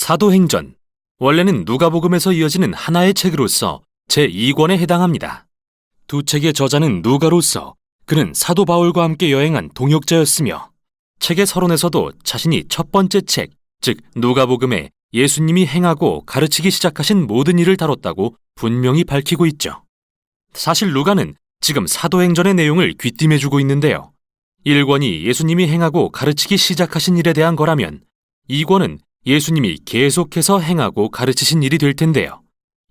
사도행전, 원래는 누가복음에서 이어지는 하나의 책으로서 제2권에 해당합니다. 두 책의 저자는 누가로서 그는 사도 바울과 함께 여행한 동역자였으며 책의 서론에서도 자신이 첫 번째 책, 즉 누가복음에 예수님이 행하고 가르치기 시작하신 모든 일을 다뤘다고 분명히 밝히고 있죠. 사실 누가는 지금 사도행전의 내용을 귀띔해주고 있는데요. 1권이 예수님이 행하고 가르치기 시작하신 일에 대한 거라면 2권은 예수님이 계속해서 행하고 가르치신 일이 될 텐데요.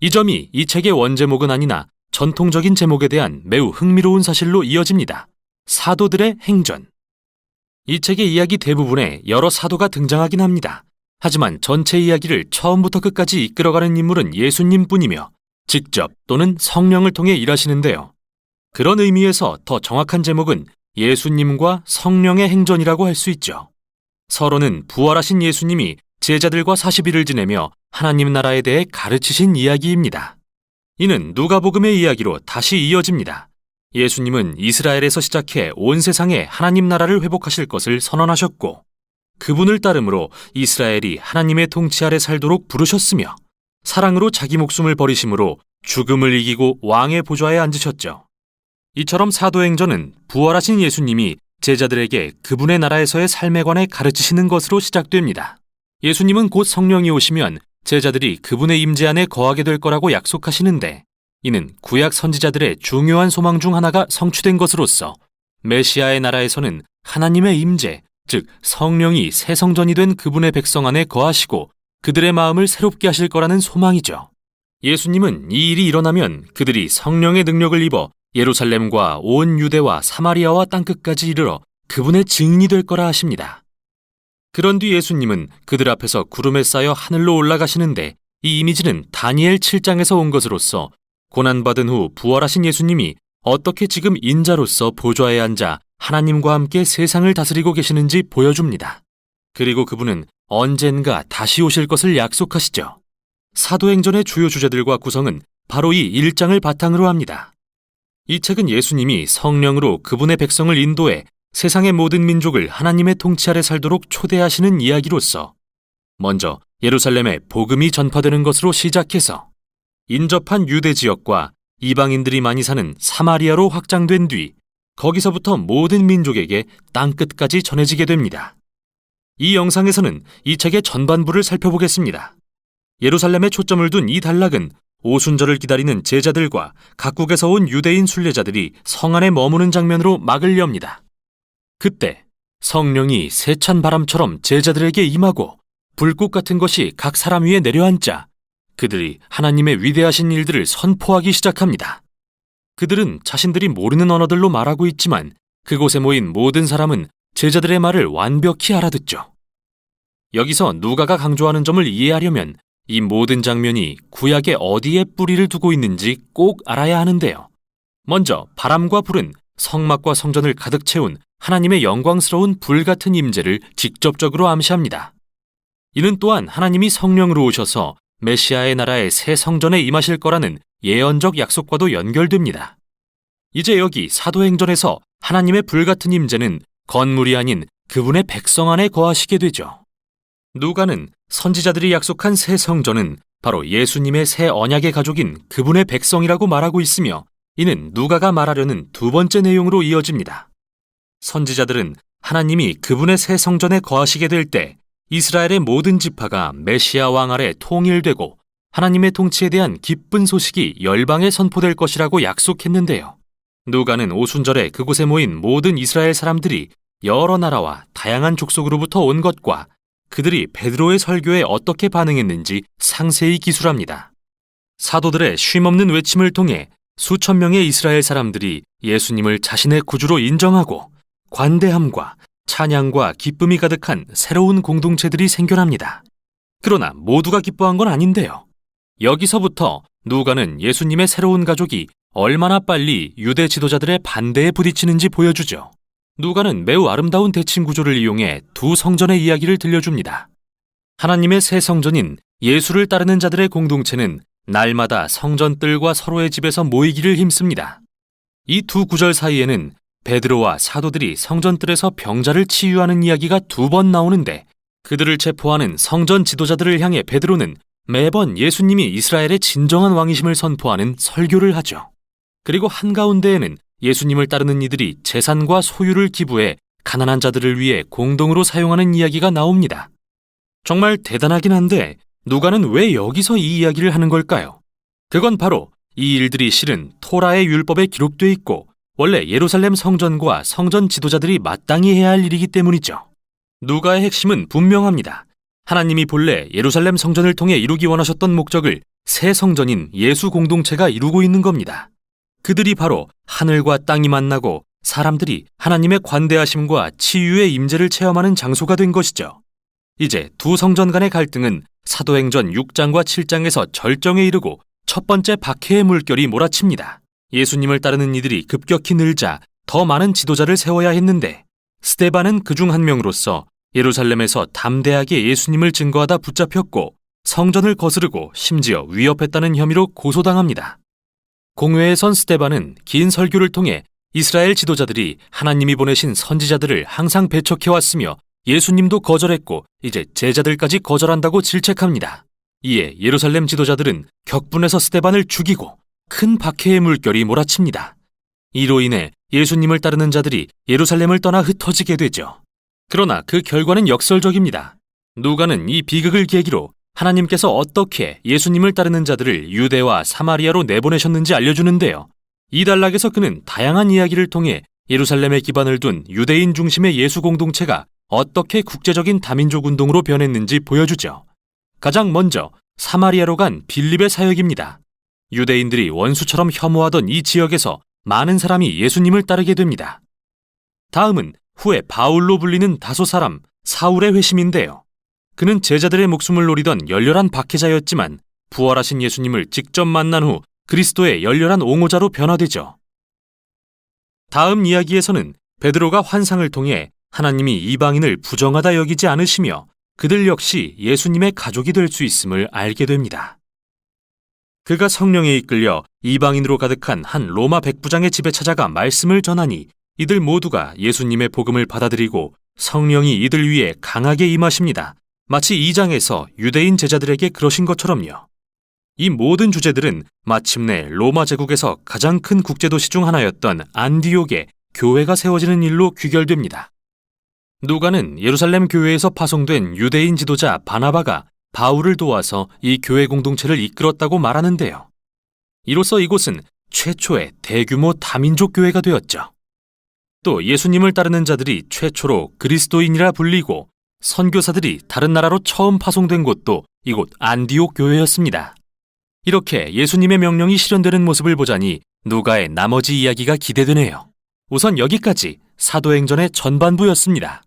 이 점이 이 책의 원제목은 아니나 전통적인 제목에 대한 매우 흥미로운 사실로 이어집니다. 사도들의 행전. 이 책의 이야기 대부분에 여러 사도가 등장하긴 합니다. 하지만 전체 이야기를 처음부터 끝까지 이끌어가는 인물은 예수님뿐이며 직접 또는 성령을 통해 일하시는데요. 그런 의미에서 더 정확한 제목은 예수님과 성령의 행전이라고 할 수 있죠. 서론은 부활하신 예수님이 제자들과 40일을 지내며 하나님 나라에 대해 가르치신 이야기입니다. 이는 누가복음의 이야기로 다시 이어집니다. 예수님은 이스라엘에서 시작해 온 세상에 하나님 나라를 회복하실 것을 선언하셨고 그분을 따름으로 이스라엘이 하나님의 통치 아래 살도록 부르셨으며 사랑으로 자기 목숨을 버리심으로 죽음을 이기고 왕의 보좌에 앉으셨죠. 이처럼 사도행전은 부활하신 예수님이 제자들에게 그분의 나라에서의 삶에 관해 가르치시는 것으로 시작됩니다. 예수님은 곧 성령이 오시면 제자들이 그분의 임재 안에 거하게 될 거라고 약속하시는데 이는 구약 선지자들의 중요한 소망 중 하나가 성취된 것으로서 메시아의 나라에서는 하나님의 임재, 즉 성령이 새 성전이 된 그분의 백성 안에 거하시고 그들의 마음을 새롭게 하실 거라는 소망이죠. 예수님은 이 일이 일어나면 그들이 성령의 능력을 입어 예루살렘과 온 유대와 사마리아와 땅끝까지 이르러 그분의 증인이 될 거라 하십니다. 그런 뒤 예수님은 그들 앞에서 구름에 쌓여 하늘로 올라가시는데 이 이미지는 다니엘 7장에서 온 것으로서 고난받은 후 부활하신 예수님이 어떻게 지금 인자로서 보좌에 앉아 하나님과 함께 세상을 다스리고 계시는지 보여줍니다. 그리고 그분은 언젠가 다시 오실 것을 약속하시죠. 사도행전의 주요 주제들과 구성은 바로 이 1장을 바탕으로 합니다. 이 책은 예수님이 성령으로 그분의 백성을 인도해 세상의 모든 민족을 하나님의 통치 아래 살도록 초대하시는 이야기로서 먼저 예루살렘에 복음이 전파되는 것으로 시작해서 인접한 유대 지역과 이방인들이 많이 사는 사마리아로 확장된 뒤 거기서부터 모든 민족에게 땅끝까지 전해지게 됩니다. 이 영상에서는 이 책의 전반부를 살펴보겠습니다. 예루살렘에 초점을 둔 이 단락은 오순절을 기다리는 제자들과 각국에서 온 유대인 순례자들이 성 안에 머무는 장면으로 막을 엽니다. 그때 성령이 세찬 바람처럼 제자들에게 임하고 불꽃 같은 것이 각 사람 위에 내려앉자 그들이 하나님의 위대하신 일들을 선포하기 시작합니다. 그들은 자신들이 모르는 언어들로 말하고 있지만 그곳에 모인 모든 사람은 제자들의 말을 완벽히 알아듣죠. 여기서 누가가 강조하는 점을 이해하려면 이 모든 장면이 구약의 어디에 뿌리를 두고 있는지 꼭 알아야 하는데요. 먼저 바람과 불은 성막과 성전을 가득 채운 하나님의 영광스러운 불 같은 임재를 직접적으로 암시합니다. 이는 또한 하나님이 성령으로 오셔서 메시아의 나라의 새 성전에 임하실 거라는 예언적 약속과도 연결됩니다. 이제 여기 사도행전에서 하나님의 불 같은 임재는 건물이 아닌 그분의 백성 안에 거하시게 되죠. 누가는 선지자들이 약속한 새 성전은 바로 예수님의 새 언약의 가족인 그분의 백성이라고 말하고 있으며 이는 누가가 말하려는 두 번째 내용으로 이어집니다. 선지자들은 하나님이 그분의 새 성전에 거하시게 될 때 이스라엘의 모든 지파가 메시아 왕 아래 통일되고 하나님의 통치에 대한 기쁜 소식이 열방에 선포될 것이라고 약속했는데요. 누가는 오순절에 그곳에 모인 모든 이스라엘 사람들이 여러 나라와 다양한 족속으로부터 온 것과 그들이 베드로의 설교에 어떻게 반응했는지 상세히 기술합니다. 사도들의 쉼없는 외침을 통해 수천 명의 이스라엘 사람들이 예수님을 자신의 구주로 인정하고 관대함과 찬양과 기쁨이 가득한 새로운 공동체들이 생겨납니다. 그러나 모두가 기뻐한 건 아닌데요. 여기서부터 누가는 예수님의 새로운 가족이 얼마나 빨리 유대 지도자들의 반대에 부딪히는지 보여주죠. 누가는 매우 아름다운 대칭 구조를 이용해 두 성전의 이야기를 들려줍니다. 하나님의 새 성전인 예수를 따르는 자들의 공동체는 날마다 성전뜰과 서로의 집에서 모이기를 힘씁니다. 이 두 구절 사이에는 베드로와 사도들이 성전뜰에서 병자를 치유하는 이야기가 두 번 나오는데 그들을 체포하는 성전 지도자들을 향해 베드로는 매번 예수님이 이스라엘의 진정한 왕이심을 선포하는 설교를 하죠. 그리고 한가운데에는 예수님을 따르는 이들이 재산과 소유를 기부해 가난한 자들을 위해 공동으로 사용하는 이야기가 나옵니다. 정말 대단하긴 한데 누가는 왜 여기서 이 이야기를 하는 걸까요? 그건 바로 이 일들이 실은 토라의 율법에 기록돼 있고 원래 예루살렘 성전과 성전 지도자들이 마땅히 해야 할 일이기 때문이죠. 누가의 핵심은 분명합니다. 하나님이 본래 예루살렘 성전을 통해 이루기 원하셨던 목적을 새 성전인 예수 공동체가 이루고 있는 겁니다. 그들이 바로 하늘과 땅이 만나고 사람들이 하나님의 관대하심과 치유의 임재를 체험하는 장소가 된 것이죠. 이제 두 성전 간의 갈등은 사도행전 6장과 7장에서 절정에 이르고 첫 번째 박해의 물결이 몰아칩니다. 예수님을 따르는 이들이 급격히 늘자 더 많은 지도자를 세워야 했는데 스데반은 그중 한 명으로서 예루살렘에서 담대하게 예수님을 증거하다 붙잡혔고 성전을 거스르고 심지어 위협했다는 혐의로 고소당합니다. 공회에 선 스데반은 긴 설교를 통해 이스라엘 지도자들이 하나님이 보내신 선지자들을 항상 배척해왔으며 예수님도 거절했고 이제 제자들까지 거절한다고 질책합니다. 이에 예루살렘 지도자들은 격분해서 스데반을 죽이고 큰 박해의 물결이 몰아칩니다. 이로 인해 예수님을 따르는 자들이 예루살렘을 떠나 흩어지게 되죠. 그러나 그 결과는 역설적입니다. 누가는 이 비극을 계기로 하나님께서 어떻게 예수님을 따르는 자들을 유대와 사마리아로 내보내셨는지 알려주는데요. 이 단락에서 그는 다양한 이야기를 통해 예루살렘에 기반을 둔 유대인 중심의 예수 공동체가 어떻게 국제적인 다민족 운동으로 변했는지 보여주죠. 가장 먼저 사마리아로 간 빌립의 사역입니다. 유대인들이 원수처럼 혐오하던 이 지역에서 많은 사람이 예수님을 따르게 됩니다. 다음은 후에 바울로 불리는 다소 사람 사울의 회심인데요. 그는 제자들의 목숨을 노리던 열렬한 박해자였지만 부활하신 예수님을 직접 만난 후 그리스도의 열렬한 옹호자로 변화되죠. 다음 이야기에서는 베드로가 환상을 통해 하나님이 이방인을 부정하다 여기지 않으시며 그들 역시 예수님의 가족이 될 수 있음을 알게 됩니다. 그가 성령에 이끌려 이방인으로 가득한 한 로마 백부장의 집에 찾아가 말씀을 전하니 이들 모두가 예수님의 복음을 받아들이고 성령이 이들 위에 강하게 임하십니다. 마치 2장에서 유대인 제자들에게 그러신 것처럼요. 이 모든 주제들은 마침내 로마 제국에서 가장 큰 국제도시 중 하나였던 안디옥에 교회가 세워지는 일로 귀결됩니다. 누가는 예루살렘 교회에서 파송된 유대인 지도자 바나바가 바울을 도와서 이 교회 공동체를 이끌었다고 말하는데요. 이로써 이곳은 최초의 대규모 다민족 교회가 되었죠. 또 예수님을 따르는 자들이 최초로 그리스도인이라 불리고 선교사들이 다른 나라로 처음 파송된 곳도 이곳 안디옥 교회였습니다. 이렇게 예수님의 명령이 실현되는 모습을 보자니 누가의 나머지 이야기가 기대되네요. 우선 여기까지 사도행전의 전반부였습니다.